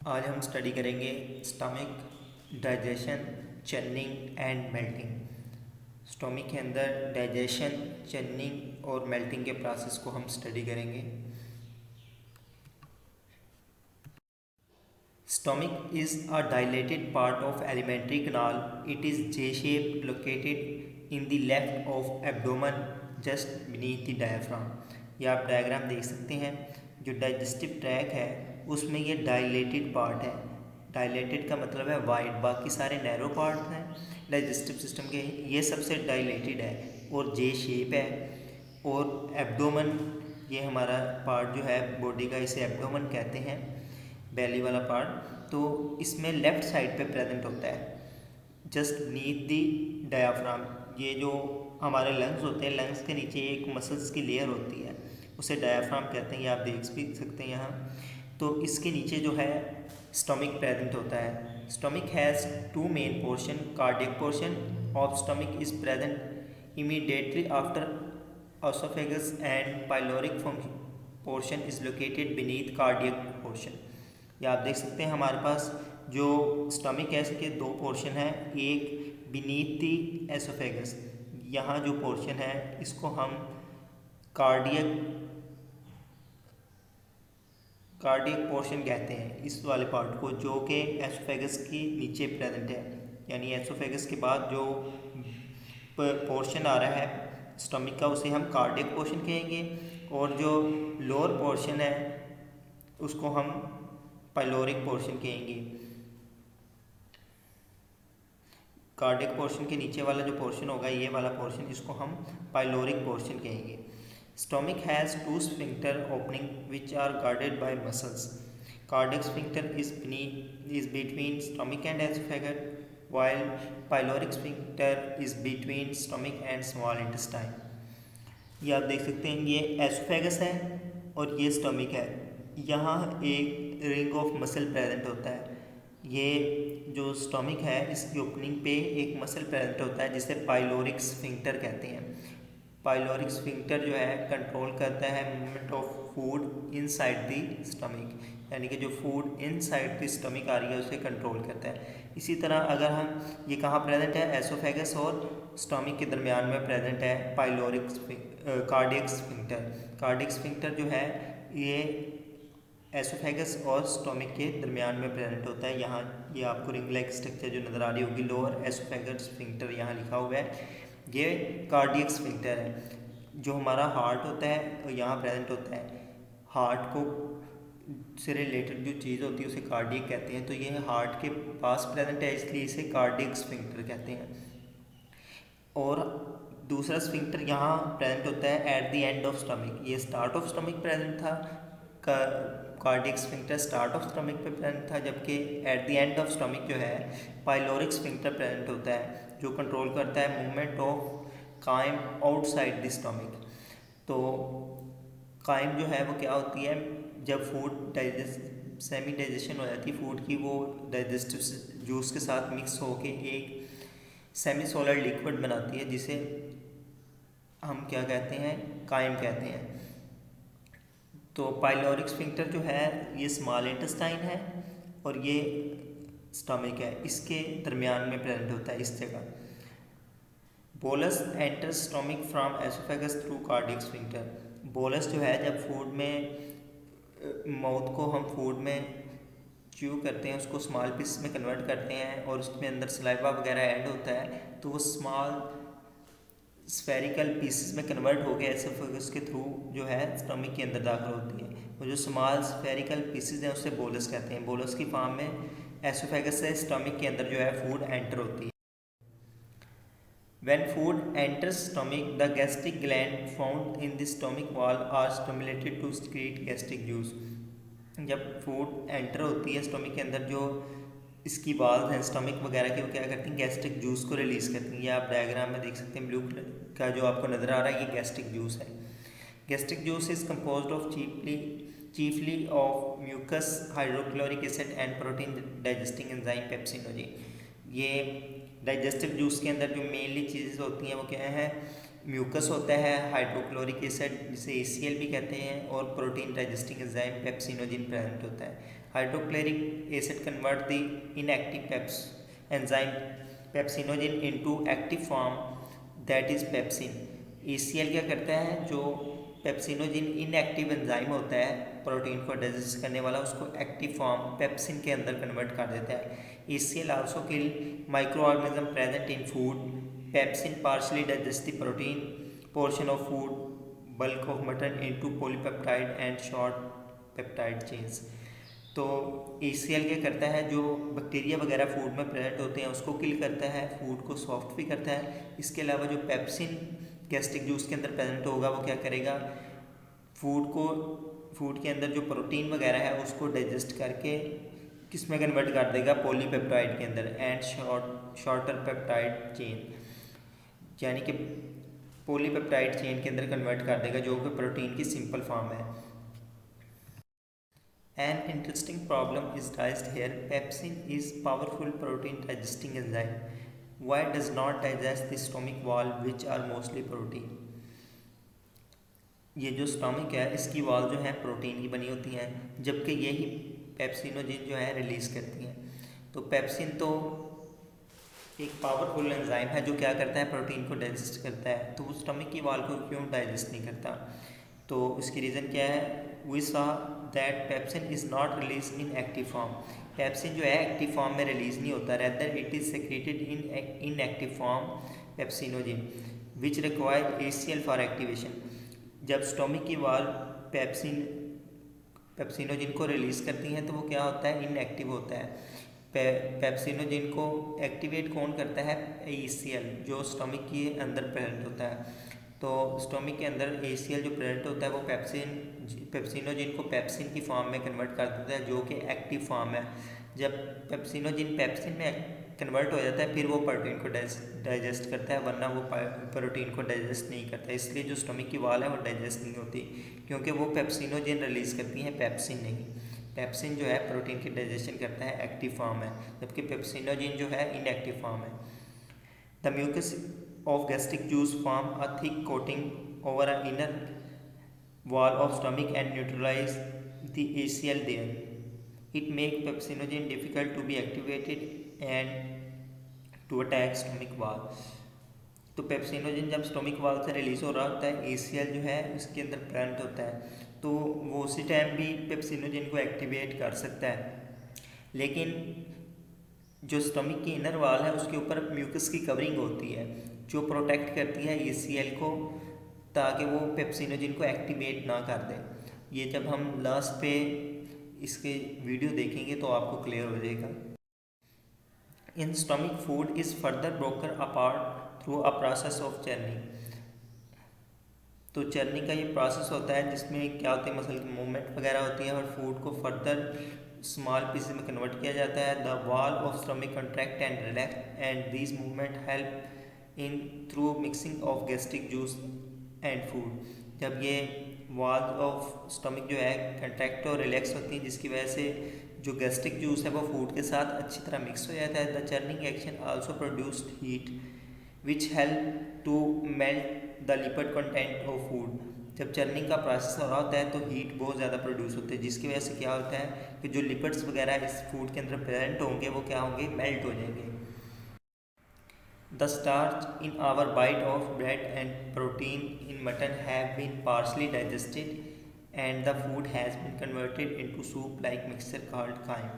आज हम स्टडी करेंगे stomach, digestion, churning and melting. Stomach के अंदर डाइजेशन, चर्निंग और मेल्टिंग के प्रोसेस को हम स्टडी करेंगे। Stomach is a dilated part of alimentary canal. It is J-shaped, located in the left of abdomen, just beneath the diaphragm. ये आप diagram देख सकते हैं। जो डाइजेस्टिव ट्रैक है उसमें ये डायलेटेड पार्ट है। डायलेटेड का मतलब है वाइड, बाकी सारे नैरो पार्ट हैं डाइजेस्टिव सिस्टम के, ये सबसे डायलेटेड है और जे शेप है। और एब्डोमन, ये हमारा पार्ट जो है बॉडी का, इसे एब्डोमन कहते हैं, बेली वाला पार्ट। तो इसमें लेफ़्ट साइड पे प्रेजेंट होता है, जस्ट नीथ दी डायाफ्राम। ये जो हमारे लंग्स होते हैं, लंग्स के नीचे एक मसल्स की लेयर होती है, उसे डायाफ्राम कहते हैं। ये आप देख भी सकते हैं यहाँ। तो इसके नीचे जो है स्टमक प्रेजेंट होता है। Stomach has two main portion. Cardiac portion of stomach is present immediately after oesophagus and pyloric portion is located beneath cardiac portion. या आप देख सकते हैं हमारे पास जो स्टमक है इसके दो पोर्शन है। एक बीनीथ दी एसोफेगस, यहाँ जो पोर्शन है इसको हम कार्डियक पोर्शन कहते हैं, इस वाले पार्ट को, जो कि एसोफेगस की नीचे प्रेजेंट है। यानी एसोफेगस के बाद जो पोर्शन आ रहा है स्टमक का उसे हम कार्डियक पोर्शन कहेंगे, और जो लोअर पोर्शन है उसको हम पाइलोरिक पोर्शन कहेंगे। कार्डियक पोर्शन के नीचे वाला जो पोर्शन होगा, ये वाला पोर्शन, इसको हम पाइलोरिक पोर्शन कहेंगे। Stomach has two sphincter opening which are guarded by muscles. Cardiac sphincter is between stomach and esophagus, while pyloric sphincter is between stomach and small intestine. ये आप देख सकते हैं, ये एसोफेगस है और ये स्टमक है। यहाँ एक रिंग ऑफ मसल प्रेजेंट होता है। ये जो स्टमक है इसकी ओपनिंग पे एक मसल प्रेजेंट होता है जिसे पाइलोरिक स्फिंक्टर कहते हैं। पाइलोरिक स्फिंक्टर जो है कंट्रोल करता है movement of food inside the stomach, यानी कि जो फूड इनसाइड द स्टमक आ रही है उसे कंट्रोल करता है। इसी तरह अगर हम, ये कहाँ प्रेजेंट है, एसोफेगस और स्टमक के दरमियान में प्रेजेंट है pyloric cardiac sphincter. Cardiac sphincter जो है ये एसोफेगस और स्टमक के दरमियान में प्रेजेंट होता है। यहाँ ये आपको रिंग लाइक स्ट्रक्चर जो नज़र आ रही होगी, लोअर एसोफेगस स्फिंक्टर यहाँ लिखा हुआ है, ये कार्डियक स्फिंक्टर है। जो हमारा हार्ट होता है तो यहाँ प्रेजेंट होता है। हार्ट को से रिलेटेड जो चीज़ होती है उसे कार्डियक कहते हैं, तो ये हार्ट के पास प्रेजेंट है इसलिए इसे कार्डियक स्फिंक्टर कहते हैं। और दूसरा स्फिंक्टर यहाँ प्रेजेंट होता है at the end of stomach. ये स्टार्ट ऑफ स्टमक प्रेजेंट था, cardiac sphincter start of stomach पे प्रेजेंट था, जबकि at the end of stomach जो है पाइलोरिक स्फिंक्टर प्रेजेंट होता है, जो कंट्रोल करता है movement of chyme outside the stomach. तो काइम जो है वो क्या होती है, जब फूड सेमी डाइजेशन हो जाती है फूड की, वो डाइजेस्टिव जूस के साथ मिक्स होके एक सेमी सॉलिड लिक्विड बनाती है, जिसे हम क्या कहते हैं, काइम कहते हैं। तो पाइलोरिक स्फिंक्टर जो है ये स्मॉल इंटेस्टाइन है और ये स्टमक है, इसके दरमियान में प्रेजेंट होता है इस जगह। Bolus enters stomach from oesophagus through cardiac sphincter. Bolus जो है जब फूड में, माउथ को हम फूड में च्यू करते हैं, उसको स्मॉल पीस में कन्वर्ट करते हैं और उसमें अंदर सलाइवा वगैरह ऐड होता है, तो वो स्मॉल स्फेरिकल पीसेस में कन्वर्ट हो गया एसोफेगस के थ्रू जो है स्टमक के अंदर दाखिल होती है। वो जो स्मॉल स्फेरिकल पीसेस हैं उसे बोलस कहते हैं। बोलस की फॉर्म में एसोफेगस से स्टमक के अंदर जो है फूड एंटर होती है। When food enters stomach, the gastric gland found in the stomach wall are stimulated to secrete gastric juice. जब फूड एंटर होती है स्टमक के अंदर, जो इसकी वाल्व हैं स्टमक वगैरह की, वो क्या करती हैं, गैस्ट्रिक जूस को रिलीज़ करती हैं। ये आप डायग्राम में देख सकते हैं, ब्लू कलर का जो आपको नज़र आ रहा है ये गैस्ट्रिक जूस है। Gastric juice is composed of chiefly of mucus, hydrochloric acid and protein digesting enzyme pepsinogen. ये डाइजेस्टिव जूस के अंदर जो मेनली चीज़ें होती हैं वो क्या है, म्यूकस होता है, हाइड्रोक्लोरिक एसिड जिसे ACl भी कहते हैं, और protein digesting enzyme pepsinogen present होता है। Hydrochloric acid convert the inactive enzyme pepsinogen into active form that is pepsin. ACl क्या करता है, जो पेप्सिनोजिन इनएक्टिव एंजाइम होता है प्रोटीन को डाइजेस्ट करने वाला, उसको एक्टिव फॉर्म पेप्सिन के अंदर कन्वर्ट कर देता है। ACl also kill micro organism present in food. Pepsin partially digests the protein portion of food bulk of mutton into polypeptide and short peptide chains। तो ACl क्या करता है, जो बैक्टीरिया वगैरह फूड में प्रेजेंट होते हैं उसको किल करता है, फूड को सॉफ्ट भी करता है। इसके अलावा जो पेप्सिन गैस्ट्रिक जूस के अंदर प्रेजेंट होगा वो क्या करेगा, फूड के अंदर जो प्रोटीन वगैरह है उसको डाइजेस्ट करके किस में कन्वर्ट कर देगा, पॉलीपेप्टाइड के अंदर, एंड शॉर्टर पेप्टाइड चेन, यानी कि पॉलीपेप्टाइड चेन के अंदर कन्वर्ट कर देगा, जो कि प्रोटीन की सिंपल फॉर्म है। An interesting problem is raised here. Pepsin is powerful protein digesting enzyme. Why does not digest the stomach wall, which are mostly protein? ये जो स्टोमिक है इसकी वॉल जो है प्रोटीन की बनी होती हैं, जबकि यही पेप्सिनोजिन जो है रिलीज करती हैं। तो पेप्सिन तो एक पावरफुल एंजाइम है जो क्या करता है, प्रोटीन को डाइजेस्ट करता है, तो उस स्टमक की वाल को क्यों डाइजेस्ट नहीं करता? तो उसकी रीज़न क्या है, we saw that pepsin is not release in active form. Pepsin जो है एक्टिव फॉर्म में रिलीज नहीं होता, rather it is secreted in active form pepsinogen which require ACl for activation. जब स्टोमिक की वाल पेप्सिनोजिन को रिलीज़ करती हैं तो वो क्या होता है, इनएक्टिव होता है। पेप्सिनोजिन को एक्टिवेट कौन करता है, ACl, जो स्टोमिक के अंदर प्रेजेंट होता है। तो स्टोमिक के अंदर ACl जो प्रेजेंट होता है वो पेप्सिनोजिन को पेप्सिन की फॉर्म में कन्वर्ट कर देता है, जो कि एक्टिव फॉर्म है। जब पेप्सिनोजिन पेप्सिन में कन्वर्ट हो जाता है फिर वो प्रोटीन को डाइजेस्ट करता है, वरना वो प्रोटीन को डाइजेस्ट नहीं करता। इसलिए जो स्टोमिक की वाल है वो डाइजेस्ट नहीं होती, क्योंकि वो पेप्सिनोजिन रिलीज़ करती हैं, पेप्सिन नहीं। पेप्सिन जो है प्रोटीन की डाइजेशन करता है, एक्टिव फॉर्म है, जबकि पेप्सिनोजिन जो है इनएक्टिव फॉर्म है। The mucus of gastric juice form a thick coating over a inner wall of stomach and neutralize the ACl there. It makes pepsinogen difficult to be activated and to attack stomach wall. तो pepsinogen जब stomach वाल से release हो रहा होता है, ACl जो है उसके अंदर प्रेजेंट होता है, तो वो उसी टाइम भी पेप्सिनोजिन को एक्टिवेट कर सकता है। लेकिन जो स्टोमिक की इनर वाल है उसके ऊपर म्यूकस की कवरिंग होती है जो प्रोटेक्ट करती है ACl को, ताकि वो पेप्सिनोजिन को एक्टिवेट ना कर दे। ये जब हम लास्ट पे इसके वीडियो देखेंगे तो आपको क्लियर हो जाएगा। In stomach food is further broken apart through a process of churning. तो चर्निंग का ये प्रोसेस होता है जिसमें क्या होती है, मसल की मूवमेंट वगैरह होती है और फूड को फर्दर स्मॉल पीसेस में कन्वर्ट किया जाता है। The wall of stomach contract and relax and these movement help in through mixing of gastric juice and food. जब ये वॉल ऑफ स्टोमिक जो है कंट्रैक्ट और रिलैक्स होती हैं, जिसकी वजह से जो गैस्ट्रिक जूस है वो फूड के साथ अच्छी तरह मिक्स हो जाता है। The churning action also produced heat which help to melt the lipid content of food. जब चर्निंग का प्रोसेस हो रहा होता है तो हीट बहुत ज़्यादा प्रोड्यूस होती है, जिसकी वजह से क्या होता है कि जो लिपिड्स वगैरह इस फूड के अंदर प्रेजेंट होंगे वो क्या होंगे, मेल्ट हो जाएंगे। The starch in our bite of bread and protein in mutton have been partially digested and the food has been converted into soup like mixture called chyme।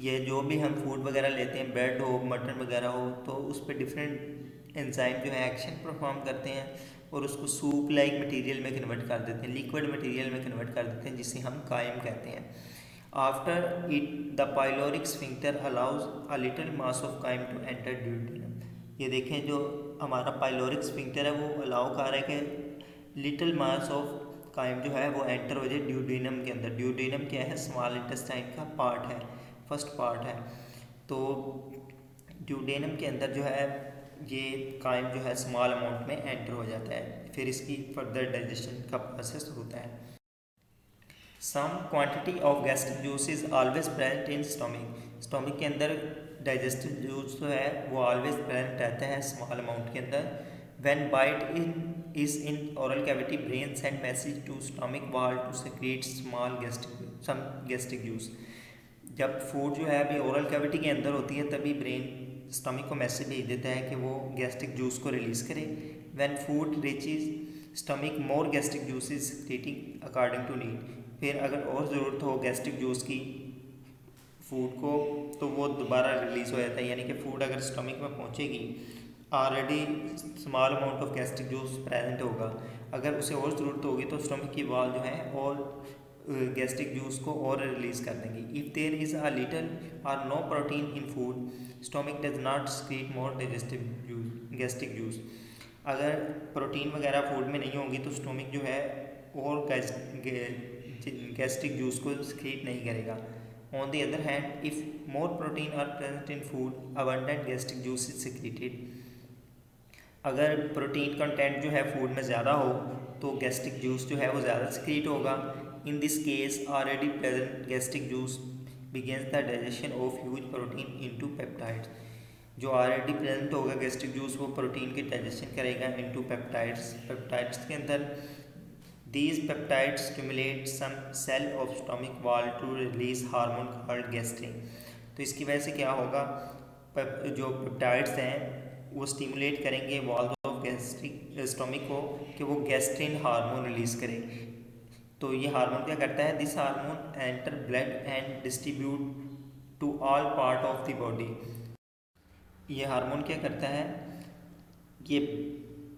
ये जो भी हम फूड वगैरह लेते हैं, ब्रेड हो, मटन वगैरह हो, तो उस पर डिफरेंट एंजाइम जो है एक्शन परफॉर्म करते हैं और उसको सूप लाइक मटेरियल में कन्वर्ट कर देते हैं, लिक्विड मटेरियल में कन्वर्ट कर देते हैं, जिसे हम कायम कहते हैं। After it the pyloric sphincter allows a little mass of कायम टू एंटर ड्यूटेनम। ये देखें, जो हमारा पाइलोरिक स्फिंक्टर है वो अलाउ कर रहा है कि लिटिल मास ऑफ कायम जो है वो एंटर हो जाए ड्यूडेनम के अंदर। ड्यूडेनम क्या है, स्मॉल इंटेस्टाइन का पार्ट है, फर्स्ट पार्ट है। तो ड्यूडेनम के अंदर जो है ये कायम जो है स्मॉल अमाउंट में एंटर हो जाता है, फिर इसकी फर्दर डाइजेशन का प्रोसेस होता है। Some quantity of gastric juice is always present in stomach. Stomach के अंदर डाइजेस्टिव जूस जो है वो ऑलवेज प्रेजेंट रहता है स्मॉल अमाउंट के अंदर, When is in oral cavity, brain send message to stomach wall to secrete some gastric juice. जब फूड जो है अभी ओरल कैविटी के अंदर होती है तभी ब्रेन स्टमक को मैसेज भेज देता है कि वो गैस्ट्रिक जूस को रिलीज़ करे. When food reaches stomach more gastric juice is secreting according to need. फिर अगर और ज़रूरत हो गैस्ट्रिक जूस की फूड को तो वो दोबारा रिलीज़ हो जाता है. यानी कि फूड अगर स्टमक में पहुंचेगी already small amount of gastric juice present होगा. अगर उसे और ज़रूरत होगी तो स्टमक की वॉल जो है और गैस्ट्रिक जूस को और रिलीज़ कर देंगी. If there is a little or no protein in food stomach does not secrete more gastric juice. अगर प्रोटीन वगैरह फूड में नहीं होगी तो स्टमक जो है और गैस्ट्रिक जूस को सीक्रेट नहीं करेगा. On the other hand if more protein are present in food abundant gastric juice is secreted. अगर प्रोटीन कंटेंट जो है फूड में ज़्यादा हो तो गैस्ट्रिक जूस जो है वो ज़्यादा सीक्रेट होगा. In this case, already present gastric juice begins the digestion of huge protein into peptides. जो ऑलरेडी प्रेजेंट होगा गैस्ट्रिक जूस वो प्रोटीन की डाइजेशन करेगा इनटू पेप्टाइड्स. पेप्टाइड्स के अंदर these peptides stimulate some cell of stomach wall to release hormone called gastrin. तो इसकी वजह से क्या होगा, जो पेप्टाइड्स हैं वो स्टिमुलेट करेंगे वॉल ऑफ गैस्ट्रिक स्टमक को कि वो गैस्ट्रिन हार्मोन रिलीज़ करे. तो ये हार्मोन क्या करता है, this hormone enter blood and distribute to all part of the body. ये हार्मोन क्या करता है, ये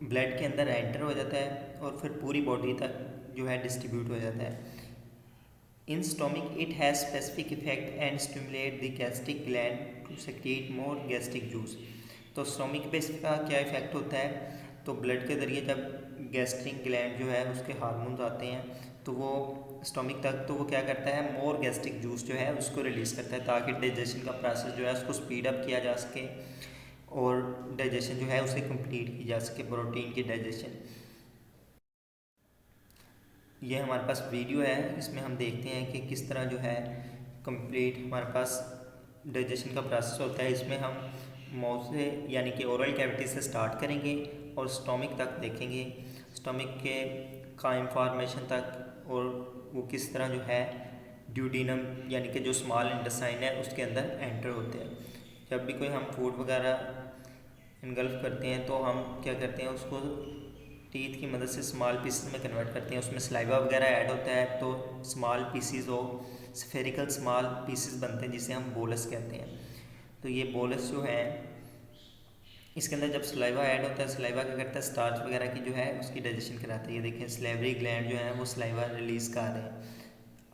ब्लड के अंदर एंटर हो जाता है और फिर पूरी बॉडी तक जो है डिस्ट्रीब्यूट हो जाता है. In stomach it has specific effect and stimulate the gastric gland to secrete more gastric juice. तो स्टोमिक पे इसका क्या इफेक्ट होता है, तो ब्लड के ज़रिए जब गैस्ट्रिक ग्लैंड जो है उसके हार्मोन्स आते हैं तो वो स्टोमिक तक, तो वो क्या करता है मोर गैस्ट्रिक जूस जो है उसको रिलीज़ करता है ताकि डाइजेशन का प्रोसेस जो है उसको स्पीड अप किया जा सके और डाइजेशन जो है उसे कंप्लीट की जा सके, प्रोटीन की डाइजेशन. ये हमारे पास वीडियो है, इसमें हम देखते हैं कि किस तरह जो है कंप्लीट हमारे पास डाइजेशन का प्रोसेस होता है. इसमें हम माउथ से यानी कि ओरल कैविटी से स्टार्ट करेंगे और स्टोमिक तक देखेंगे, स्टोमिक के काइम फॉर्मेशन तक, और वो किस तरह जो है ड्यूडीनम यानी कि जो स्मॉल इंटेस्टाइन है उसके अंदर एंटर होते हैं. जब भी कोई हम फूड वगैरह इनगल्फ करते हैं तो हम क्या करते हैं उसको टीथ की मदद से स्मॉल पीसेस में कन्वर्ट करते हैं. उसमें सलाइवा वगैरह ऐड होता है तो स्मॉल पीसीज और स्फेरिकल स्मॉल पीसेस बनते हैं जिसे हम बोलस कहते हैं. तो ये बोलस जो है इसके अंदर जब सलाइवा ऐड होता है, सलाइवा क्या करता है स्टार्च वगैरह की जो है उसकी डाइजेशन कराता है. ये देखें सलेवरी ग्लैंड जो है वो सलाइवा रिलीज़ कर रहे हैं,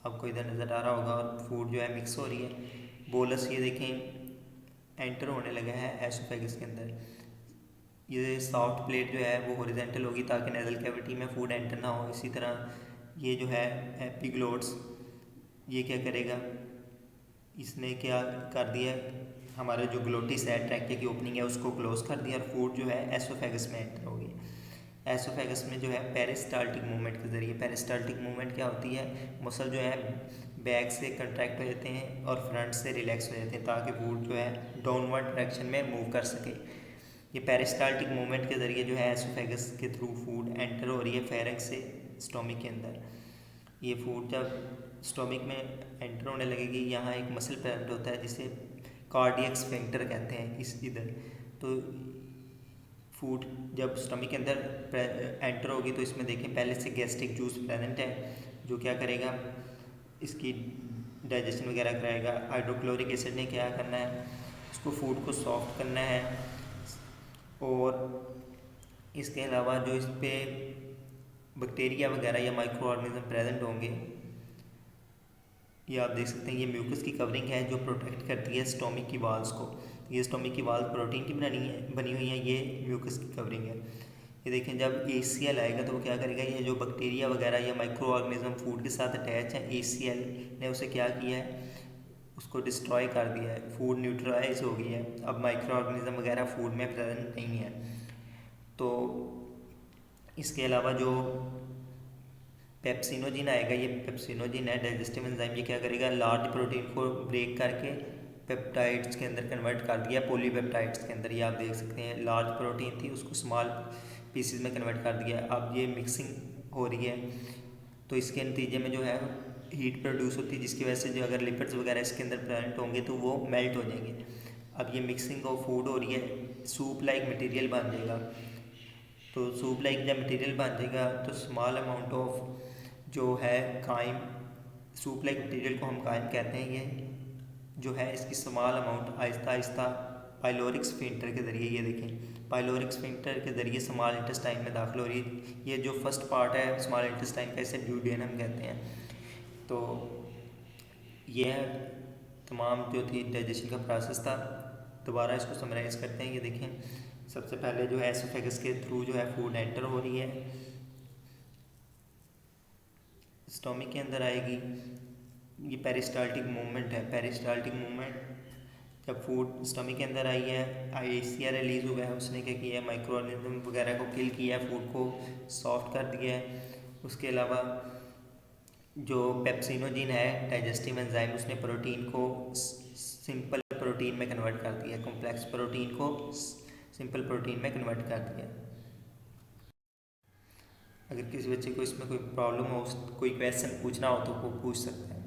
आपको इधर नज़र आ रहा होगा, और फूड जो है मिक्स हो रही है. बोलस ये देखें एंटर होने लगा है एसोफेगस के अंदर. ये सॉफ्ट प्लेट जो है वो हॉरिजॉन्टल होगी ताकि नेजल कैविटी में फूड एंटर ना हो. इसी तरह ये जो है एपिग्लोट्स ये क्या करेगा, इसने क्या कर दिया, हमारे जो ग्लोटिस है ट्रैके की ओपनिंग है उसको क्लोज कर दिया और फूड जो है एसोफेगस में एंटर हो गई. एसोफेगस में जो है पेरिस्टाल्टिक मूवमेंट के ज़रिए, पेरिस्टाल्टिक मूवमेंट क्या होती है, मसल जो है बैक से कंट्रैक्ट हो जाते हैं और फ्रंट से रिलैक्स हो जाते हैं ताकि फूड जो है डाउनवर्ड डायरेक्शन में मूव कर सके. ये पेरिस्टाल्टिक मूवमेंट के ज़रिए जो है एसोफेगस के थ्रू फूड एंटर हो रही है फेरेंक्स से स्टोमिक के अंदर. ये फूड जब स्टोमिक में एंटर होने लगेगी, यहाँ एक मसल प्रेजेंट होता है जिसे कार्डियक स्फिंक्टर कहते हैं इस इधर. तो फूड जब स्टमक के अंदर एंटर होगी तो इसमें देखें पहले से गैस्ट्रिक जूस प्रेजेंट है जो क्या करेगा इसकी डाइजेशन वगैरह कराएगा. हाइड्रोक्लोरिक एसिड ने क्या करना है, इसको फूड को सॉफ्ट करना है. और इसके अलावा जो इस पर बैक्टीरिया वगैरह या माइक्रो ऑर्गेनिज्म प्रेजेंट होंगे, ये आप देख सकते हैं ये म्यूकस की कवरिंग है जो प्रोटेक्ट करती है स्टोमिक की वाल्स को. ये स्टोमिक की वाल्स प्रोटीन की बनी हुई है, ये म्यूकस की कवरिंग है. ये देखें जब ACL आएगा तो वो क्या करेगा, ये जो बैक्टीरिया वगैरह या माइक्रो ऑर्गेनिज्म फूड के साथ अटैच है, ACL ने उसे क्या किया है, उसको डिस्ट्रॉय कर दिया है, फूड न्यूट्रलाइज हो गई है. अब माइक्रो ऑर्गेनिज्म वगैरह फूड में प्रेजेंट नहीं है. तो इसके अलावा जो पेप्सिनोजिन आएगा, ये पेप्सिनोजिन है डाइजेस्टिव एंजाइम, ये क्या करेगा लार्ज प्रोटीन को ब्रेक करके पेप्टाइड्स के अंदर कन्वर्ट कर दिया पॉलीपेप्टाइड्स के अंदर. ये आप देख सकते हैं लार्ज प्रोटीन थी उसको स्मॉल पीसीज में कन्वर्ट कर दिया। अब ये मिक्सिंग हो रही है तो इसके नतीजे में जो है हीट प्रोड्यूस होती है, जिसकी वजह से जो अगर लिपिड्स वगैरह इसके अंदर प्रेजेंट होंगे तो वो मेल्ट हो जाएंगे। अब ये मिक्सिंग ऑफ फूड हो रही है, सूप लाइक मटेरियल बन जाएगा। तो सूप लाइक जब मटेरियल बन जाएगा तो स्मॉल अमाउंट ऑफ जो है काइम, सूप लाइक मटेरियल को हम काइम कहते हैं। ये जो है इसकी small amount Aahista Aahista pyloric sphincter के ज़रिए, ये देखें पाइलोरिक स्फिंक्टर के ज़रिए स्मॉल इंटेस्टाइन में दाखिल हो रही है। ये जो फर्स्ट पार्ट है स्मॉल इंटेस्टाइन का, इसे ड्यूडेनम कहते हैं। तो ये तमाम जो थी डाइजेशन का प्रोसेस था। दोबारा इसको समराइज़ करते हैं। ये देखें सबसे पहले जो है एसोफेगस के थ्रू जो है फूड एंटर हो रही है, स्टोमिक के अंदर आएगी। ये पेरिस्टाल्टिक मूवमेंट है। पेरिस्टाल्टिक मूवमेंट जब फूड स्टमक के अंदर आई है, आईसीआर रिलीज़ हुआ है, उसने क्या किया है माइक्रो ऑर्गेनिज्म वगैरह को किल किया है, फूड को सॉफ्ट कर दिया है। उसके अलावा जो पेप्सिनोजिन है डाइजेस्टिव एंजाइम, उसने प्रोटीन को सिंपल प्रोटीन में कन्वर्ट कर दिया, कॉम्प्लेक्स प्रोटीन को सिंपल प्रोटीन में कन्वर्ट कर दिया। अगर किसी बच्चे को इसमें कोई प्रॉब्लम हो, कोई क्वेश्चन पूछना हो तो वो पूछ सकता है।